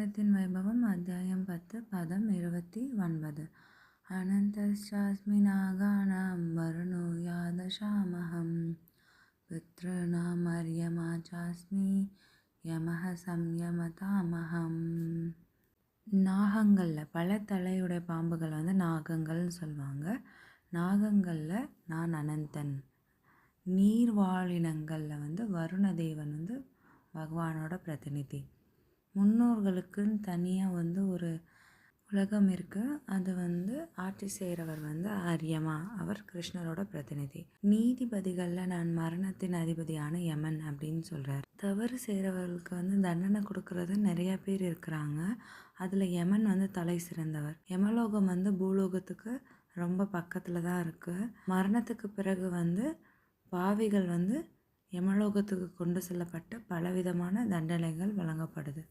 ராமாயணத்தின் வைபவம் அத்தியாயம் 10 பதம் 29. அனந்தஸ்சாஸ்மி நாகானாம் வருணோ யாதசாமஹம் பித்ருணாம் அர்யமா சாஸ்மி யமஹ சம்யமதாமஹம். நாகங்களில் பல தலையுடைய பாம்புகளை நாகங்கள்னு சொல்லுவாங்க. நாகங்களில் நான் அனந்தன். நீர்வாழினங்களில் வருணதேவன் பகவானோட பிரதிநிதி. முன்னோர்களுக்குன்னு தனியாக ஒரு உலகம் இருக்குது. அது ஆட்சி செய்கிறவர் ஆரியமா, அவர் கிருஷ்ணரோட பிரதிநிதி. நீதிபதிகளில் நான் மரணத்தின் அதிபதியான யமன் அப்படின்னு சொல்கிறார். தவறு செய்கிறவர்களுக்கு தண்டனை கொடுக்கறது நிறையா பேர் இருக்கிறாங்க. அதில் யமன் தலை சிறந்தவர். யமலோகம் பூலோகத்துக்கு ரொம்ப பக்கத்தில் தான் இருக்குது. மரணத்துக்கு பிறகு பாவிகள் யமலோகத்துக்கு கொண்டு செல்லப்பட்டு பலவிதமான தண்டனைகள் வழங்கப்படுது.